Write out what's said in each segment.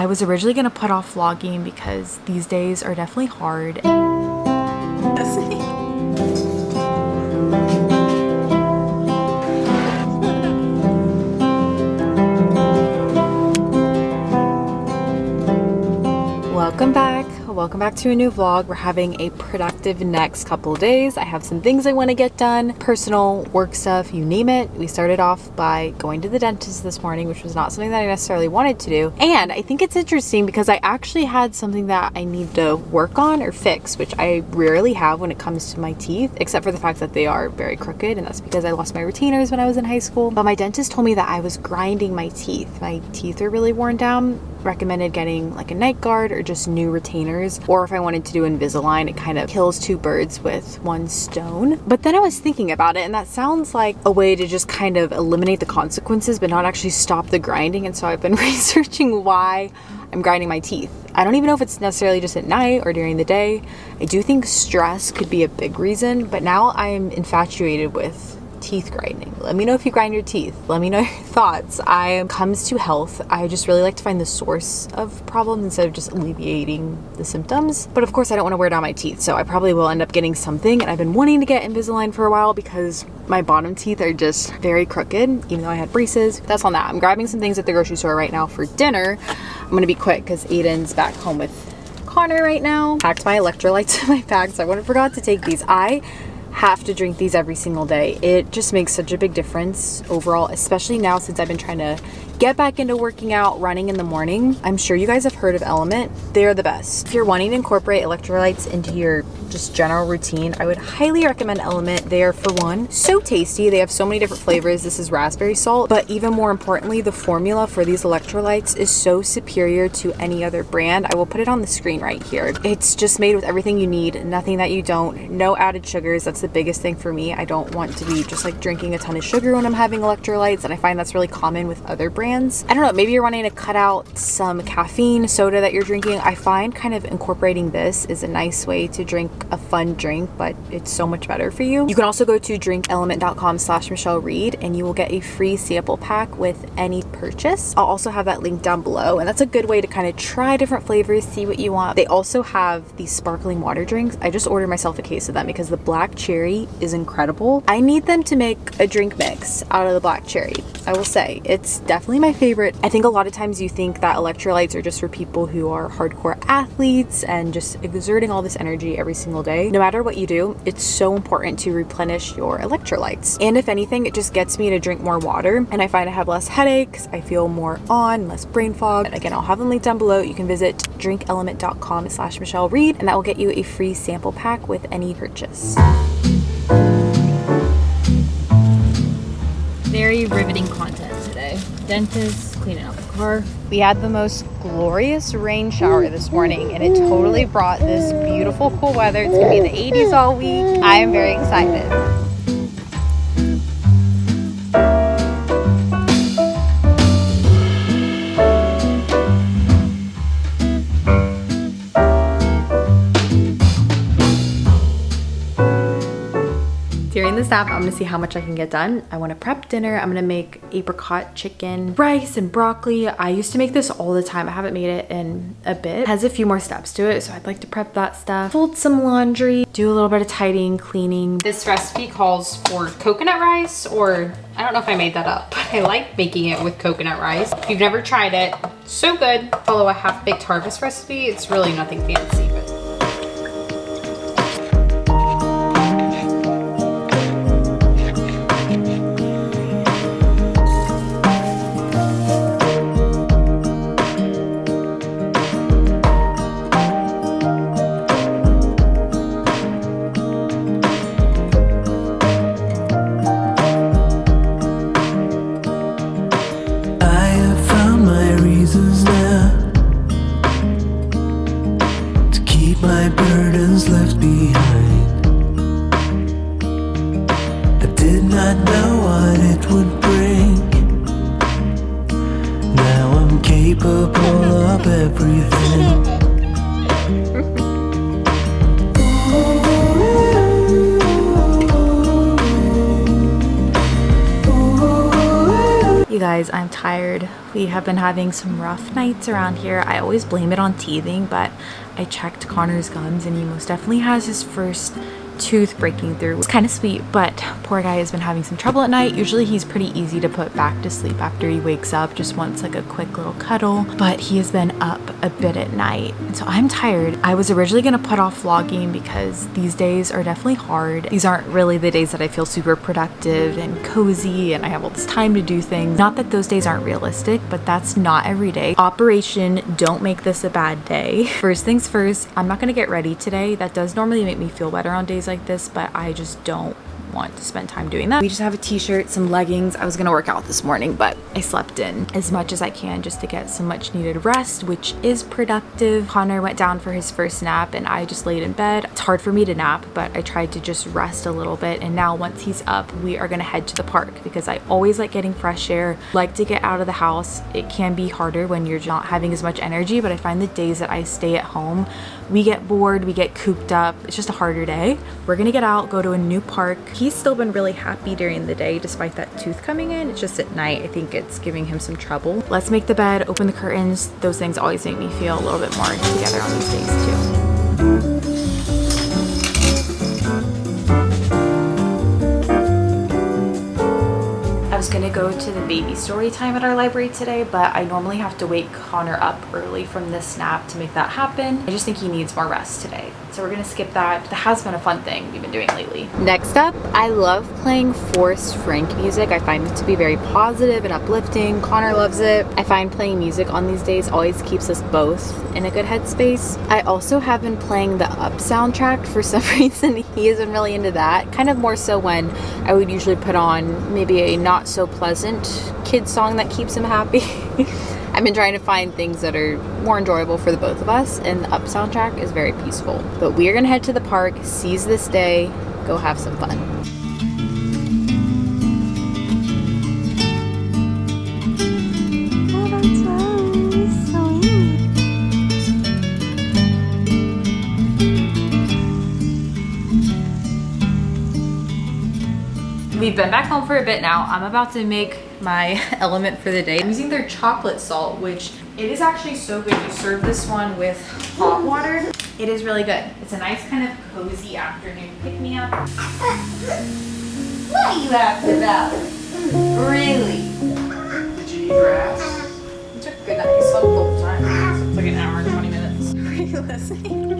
I was originally gonna put off vlogging because these days are definitely hard. Welcome back to a new vlog. We're having a productive next couple days. I have some things I want to get done, personal, work stuff, you name it. We started off by going to the dentist this morning, which was not something that I necessarily wanted to do. And I think it's interesting because I actually had something that I need to work on or fix, which I rarely have when it comes to my teeth, except for the fact that they are very crooked, and that's because I lost my retainers when I was in high school. But my dentist told me that I was grinding my teeth. My teeth are really worn down. Recommended getting like a night guard or just new retainers, or if I wanted to do Invisalign, it kind of kills two birds with one stone. But then I was thinking about it, and that sounds like a way to just kind of eliminate the consequences but not actually stop the grinding. And so I've been researching why I'm grinding my teeth. I don't even know if it's necessarily just at night or during the day. I do think stress could be a big reason, but now I'm infatuated with teeth grinding. Let me know if you grind your teeth. Let me know your thoughts. Comes to health, I just really like to find the source of problems instead of just alleviating the symptoms. But of course I don't want to wear down my teeth, so I probably will end up getting something. And I've been wanting to get Invisalign for a while because my bottom teeth are just very crooked, even though I had braces. That's on that. I'm grabbing some things at the grocery store right now for dinner. I'm gonna be quick because Aiden's back home with Connor right now. Packed my electrolytes in my bag, so I forgot to take these. I have to drink these every single day. It just makes such a big difference overall, especially now since I've been trying to get back into working out, running in the morning. I'm sure you guys have heard of Element. They're the best. If you're wanting to incorporate electrolytes into your just general routine, I would highly recommend Element. They are, for one, so tasty. They have so many different flavors. This is raspberry salt, but even more importantly, the formula for these electrolytes is so superior to any other brand. I will put it on the screen right here. It's just made with everything you need, nothing that you don't, no added sugars. That's the biggest thing for me. I don't want to be just like drinking a ton of sugar when I'm having electrolytes, and I find that's really common with other brands. I don't know, maybe you're wanting to cut out some caffeine soda that you're drinking. I find kind of incorporating this is a nice way to drink a fun drink, but it's so much better for you. You can also go to drinkelement.com/MichelleReed and you will get a free sample pack with any purchase. I'll also have that link down below, and that's a good way to kind of try different flavors, see what you want. They also have these sparkling water drinks. I just ordered myself a case of them because the black cherry is incredible. I need them to make a drink mix out of the black cherry. I will say it's definitely my favorite. I think a lot of times you think that electrolytes are just for people who are hardcore athletes and just exerting all this energy every single day. No matter what you do, it's so important to replenish your electrolytes. And if anything, it just gets me to drink more water, and I find I have less headaches, I feel more on, less brain fog. And again, I'll have them linked down below. You can visit drinkelement.com/MichelleReed and that will get you a free sample pack with any purchase. Very riveting content today. Dentist, cleaning out the car. We had the most glorious rain shower this morning, and it totally brought this beautiful cool weather. It's gonna be in the 80s all week. I am very excited. During this nap, I'm gonna see how much I can get done. I wanna prep dinner. I'm gonna make apricot chicken, rice, and broccoli. I used to make this all the time. I haven't made it in a bit. It has a few more steps to it, so I'd like to prep that stuff. Fold some laundry, do a little bit of tidying, cleaning. This recipe calls for coconut rice, or I don't know if I made that up, but I like making it with coconut rice. If you've never tried it, so good. Follow a half-baked harvest recipe. It's really nothing fancy, but my burdens left behind. I did not know what it would bring. Now I'm capable of everything. You guys, I'm tired. We have been having some rough nights around here. I always blame it on teething, but I checked Connor's gums and he most definitely has his first tooth breaking through. It's kind of sweet, but poor guy has been having some trouble at night. Usually he's pretty easy to put back to sleep after he wakes up, just wants like a quick little cuddle, but he has been up a bit at night, and so I'm tired. I was originally gonna put off vlogging because these days are definitely hard. These aren't really the days that I feel super productive and cozy and I have all this time to do things. Not that those days aren't realistic, but that's not every day. Operation don't make this a bad day. First things first, I'm not gonna get ready today. That does normally make me feel better on days like this, but I just don't want to spend time doing that. We just have a t-shirt, some leggings. I was gonna work out this morning, but I slept in as much as I can just to get some much needed rest, which is productive. Connor went down for his first nap and I just laid in bed. It's hard for me to nap, but I tried to just rest a little bit, and now once he's up, we are gonna head to the park because I always like getting fresh air, like to get out of the house. It can be harder when you're not having as much energy, but I find the days that I stay at home, we get bored, we get cooped up. It's just a harder day. We're gonna get out, go to a new park. He's still been really happy during the day despite that tooth coming in. It's just at night, I think it's giving him some trouble. Let's make the bed, open the curtains. Those things always make me feel a little bit more together on these days too. I was gonna go to the baby story time at our library today, but I normally have to wake Connor up early from this nap to make that happen. I just think he needs more rest today. So we're gonna skip that. That has been a fun thing we've been doing lately. Next up, I love playing Forrest Frank music. I find it to be very positive and uplifting. Connor loves it. I find playing music on these days always keeps us both in a good headspace. I also have been playing the Up soundtrack for some reason. He has been really into that. Kind of more so when I would usually put on maybe a not so pleasant kid song that keeps him happy. I've been trying to find things that are more enjoyable for the both of us, and the Up soundtrack is very peaceful. But we are gonna head to the park, seize this day, go have some fun. Oh, that's so sweet. We've been back home for a bit now. I'm about to make my element for the day. I'm using their chocolate salt, which it is actually so good. You serve this one with hot water. It is really good. It's a nice kind of cozy afternoon pick-me-up. What are you after about? Really? Did you eat grass? It took a good night. You slept the whole time. It's like an hour and 20 minutes. Were you listening?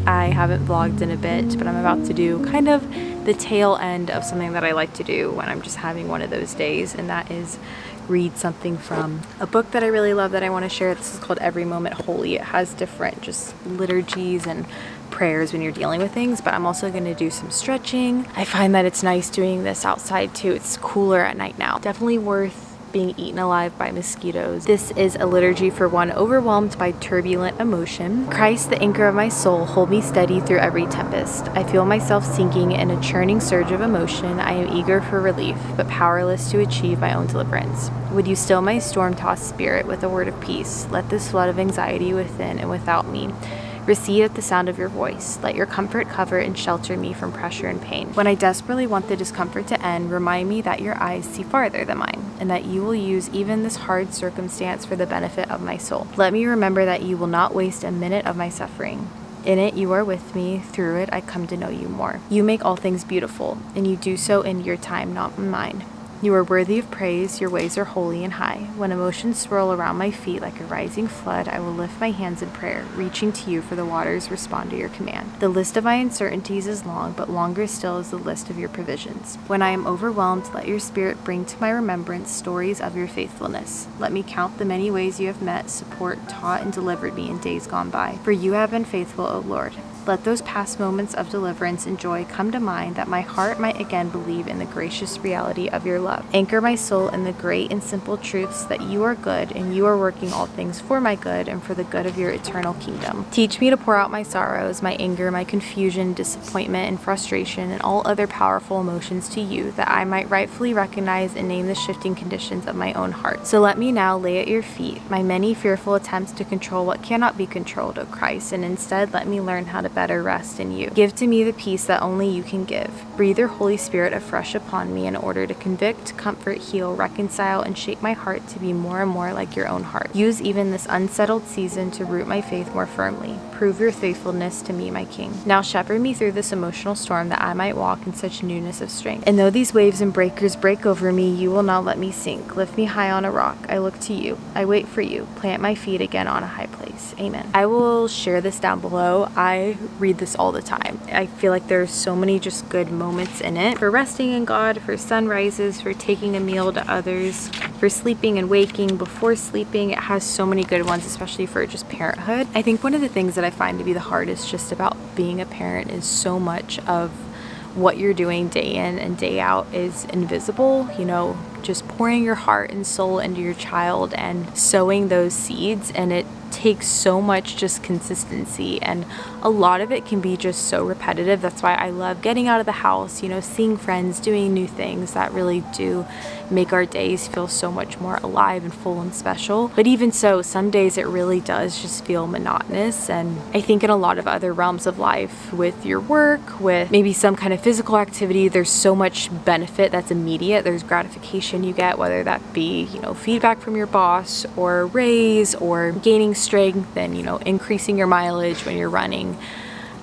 I haven't vlogged in a bit, but I'm about to do kind of the tail end of something that I like to do when I'm just having one of those days, and that is read something from a book that I really love that I want to share. This is called Every Moment Holy. It has different just liturgies and prayers when you're dealing with things, but I'm also going to do some stretching. I find that it's nice doing this outside too. It's cooler at night now. Definitely worth being eaten alive by mosquitoes. This is a liturgy for one overwhelmed by turbulent emotion. Christ, the anchor of my soul, hold me steady through every tempest. I feel myself sinking in a churning surge of emotion. I am eager for relief, but powerless to achieve my own deliverance. Would you still my storm-tossed spirit with a word of peace? Let this flood of anxiety within and without me recede at the sound of your voice. Let your comfort cover and shelter me from pressure and pain. When I desperately want the discomfort to end, remind me that your eyes see farther than mine, and that you will use even this hard circumstance for the benefit of my soul. Let me remember that you will not waste a minute of my suffering. In it, you are with me. Through it, I come to know you more. You make all things beautiful, and you do so in your time, not in mine. You are worthy of praise, your ways are holy and high. When emotions swirl around my feet like a rising flood, I will lift my hands in prayer, reaching to you for the waters respond to your command. The list of my uncertainties is long, but longer still is the list of your provisions. When I am overwhelmed, let your spirit bring to my remembrance stories of your faithfulness. Let me count the many ways you have met, support, taught, and delivered me in days gone by. For you have been faithful, O Lord. Let those past moments of deliverance and joy come to mind, that my heart might again believe in the gracious reality of your love. Anchor my soul in the great and simple truths that you are good and you are working all things for my good and for the good of your eternal kingdom. Teach me to pour out my sorrows, my anger, my confusion, disappointment, and frustration, and all other powerful emotions to you, that I might rightfully recognize and name the shifting conditions of my own heart. So let me now lay at your feet my many fearful attempts to control what cannot be controlled, O Christ, and instead let me learn how to better rest in you. Give to me the peace that only you can give. Breathe your Holy Spirit afresh upon me in order to convict, comfort, heal, reconcile, and shape my heart to be more and more like your own heart. Use even this unsettled season to root my faith more firmly. Prove your faithfulness to me, my King. Now shepherd me through this emotional storm that I might walk in such newness of strength. And though these waves and breakers break over me, you will not let me sink. Lift me high on a rock. I look to you. I wait for you. Plant my feet again on a high place. Amen. I will share this down below. I read this all the time. I feel like there's so many just good moments in it. For resting in God, for sunrises, for taking a meal to others, for sleeping and waking, before sleeping. It has so many good ones, especially for just parenthood. I think one of the things that I find to be the hardest just about being a parent is so much of what you're doing day in and day out is invisible. You know, just pouring your heart and soul into your child and sowing those seeds, and it takes so much just consistency, and a lot of it can be just so repetitive. That's why I love getting out of the house, you know, seeing friends, doing new things that really do make our days feel so much more alive and full and special. But even so, some days it really does just feel monotonous. And I think in a lot of other realms of life, with your work, with maybe some kind of physical activity, there's so much benefit that's immediate. There's gratification you get, whether that be, you know, feedback from your boss or a raise or gaining strength and, you know, increasing your mileage when you're running.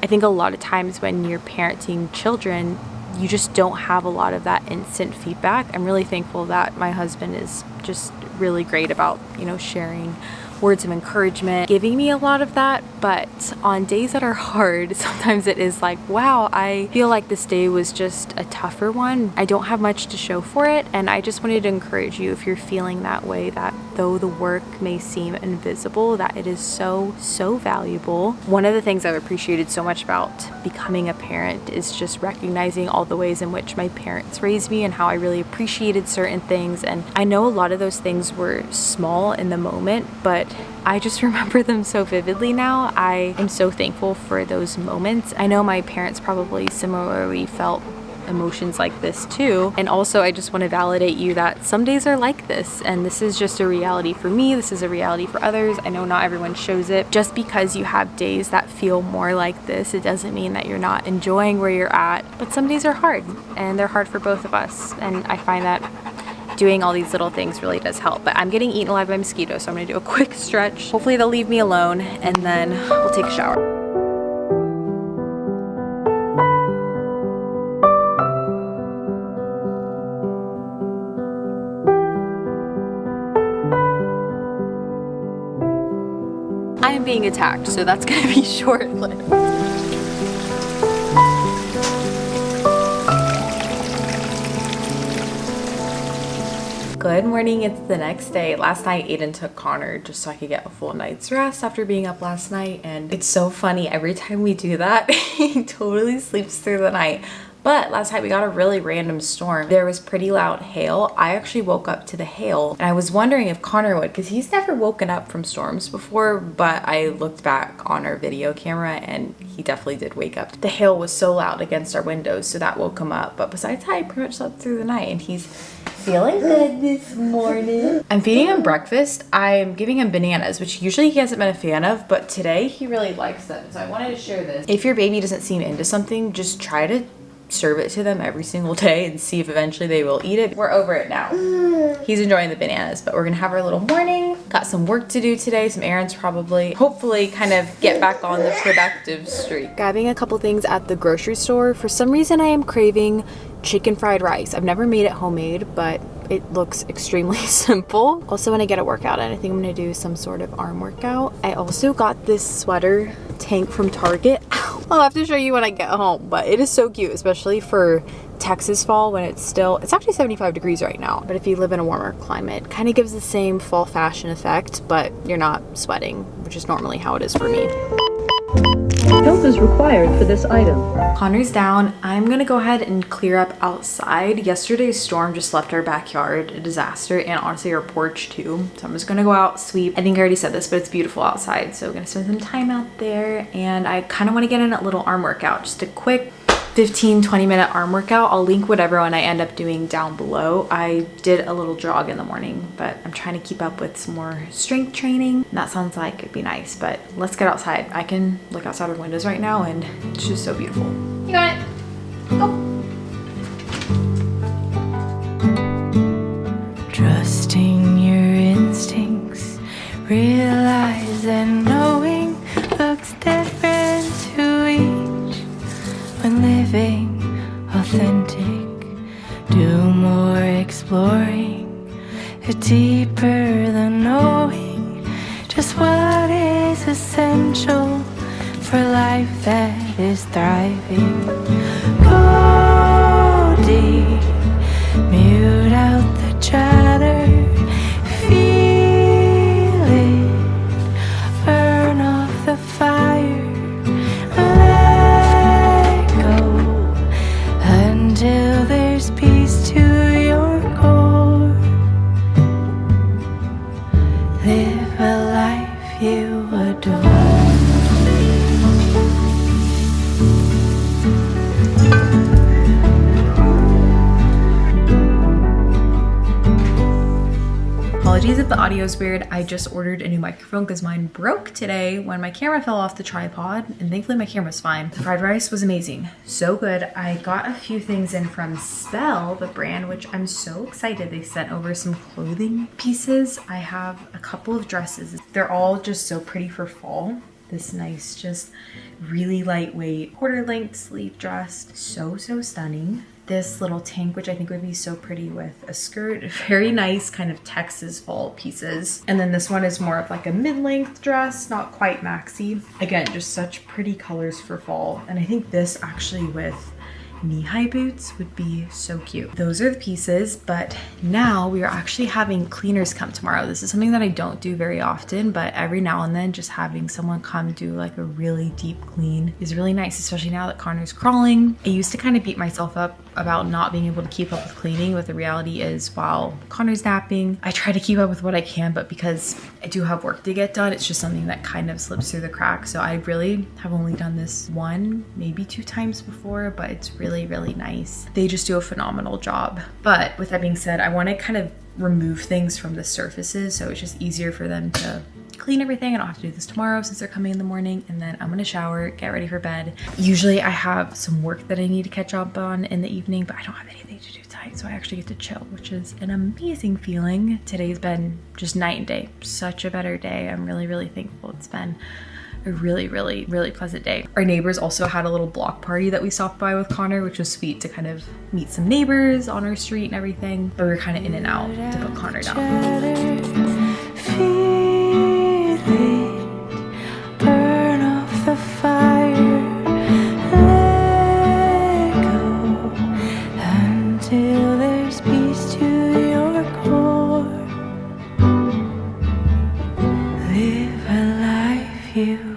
I think a lot of times when you're parenting children, you just don't have a lot of that instant feedback. I'm really thankful that my husband is just really great about, you know, sharing words of encouragement, giving me a lot of that. But on days that are hard, sometimes it is like, wow, I feel like this day was just a tougher one. I don't have much to show for it. And I just wanted to encourage you, if you're feeling that way, that though the work may seem invisible, that it is so, so valuable. One of the things I've appreciated so much about becoming a parent is just recognizing all the ways in which my parents raised me and how I really appreciated certain things. And I know a lot of those things were small in the moment, but I just remember them so vividly now. I am so thankful for those moments. I know my parents probably similarly felt emotions like this too. And also, I just want to validate you that some days are like this, and this is just a reality for me. This is a reality for others. I know not everyone shows it. Just because you have days that feel more like this, it doesn't mean that you're not enjoying where you're at. But some days are hard, and they're hard for both of us. And I find that doing all these little things really does help. But I'm getting eaten alive by mosquitoes, so I'm gonna do a quick stretch. Hopefully they'll leave me alone, and then we'll take a shower. I am being attacked, so that's gonna be short-lived. Good morning, it's the next day. Last night Aiden took Connor just so I could get a full night's rest after being up last night, and it's so funny, every time we do that he totally sleeps through the night. But last night we got a really random storm. There was pretty loud hail. I actually woke up to the hail, and I was wondering if Connor would, because he's never woken up from storms before, but I looked back on our video camera and he definitely did wake up. The hail was so loud against our windows, so that woke him up. But besides that, I pretty much slept through the night, and he's feeling good this morning. I'm feeding him breakfast. I'm giving him bananas, which usually he hasn't been a fan of, but today he really likes them. So I wanted to share this. If your baby doesn't seem into something, just try to serve it to them every single day and see if eventually they will eat it. We're over it now. He's enjoying the bananas, but we're gonna have our little morning. Got some work to do today, some errands probably. Hopefully kind of get back on the productive streak. Grabbing a couple things at the grocery store. For some reason I am craving chicken fried rice. I've never made it homemade, but it looks extremely simple. Also want to get a workout in. I think I'm gonna do some sort of arm workout. I also got this sweater tank from Target. I'll have to show you when I get home, but it is so cute, especially for Texas fall when it's actually 75 degrees right now. But if you live in a warmer climate, kind of gives the same fall fashion effect, but you're not sweating, which is normally how it is for me. Help is required for this item. Connor's down. I'm gonna go ahead and clear up outside. Yesterday's storm just left our backyard a disaster, and honestly our porch too. So I'm just gonna go out, sweep. I think I already said this, but it's beautiful outside, so I'm gonna spend some time out there, and I kind of want to get in a little arm workout, just a quick 15-20 minute arm workout. I'll link whatever one I end up doing down below. I did a little jog in the morning, but I'm trying to keep up with some more strength training. And that sounds like it'd be nice, but let's get outside. I can look outside our windows right now and it's just so beautiful. You got it. Go. Trusting your instincts, realize that knowing looks different to each. When living authentic, do more exploring, deeper than knowing just what is essential for life that is thriving. Go deep, mute out the chatter, feel it, burn off the fire, let go until there's peace to your core. Live a life you adore. Apologies if the audio is weird. I just ordered a new microphone because mine broke today when my camera fell off the tripod, and thankfully my camera's fine. The fried rice was amazing, so good. I got a few things in from Spell, the brand, which I'm so excited. They sent over some clothing pieces. I have a couple of dresses. They're all just so pretty for fall. This nice, just really lightweight quarter length sleeve dress. So stunning. This little tank, which I think would be so pretty with a skirt. Very nice kind of Texas fall pieces. And then this one is more of like a mid-length dress, not quite maxi. Again, just such pretty colors for fall. And I think this actually with knee-high boots would be so cute. Those are the pieces, but now we are actually having cleaners come tomorrow. This is something that I don't do very often, but every now and then just having someone come do like a really deep clean is really nice, especially now that Connor's crawling. I used to kind of beat myself up about not being able to keep up with cleaning, but the reality is while Connor's napping, I try to keep up with what I can, but because I do have work to get done, it's just something that kind of slips through the cracks. So I really have only done this one, maybe 2 times before, but it's really nice. They just do a phenomenal job. But with that being said, I want to kind of remove things from the surfaces so it's just easier for them to clean everything. I don't have to do this tomorrow since they're coming in the morning, and then I'm gonna shower, get ready for bed. Usually I have some work that I need to catch up on in the evening, but I don't have anything to do tonight, so I actually get to chill, which is an amazing feeling. Today's been just night and day. Such a better day. I'm really thankful. It's been a really pleasant day. Our neighbors also had a little block party that we stopped by with Connor, which was sweet to kind of meet some neighbors on our street and everything. But we were kind of in and out to put Connor down. Burn off the fire, let go until there's peace to your core. Live a life you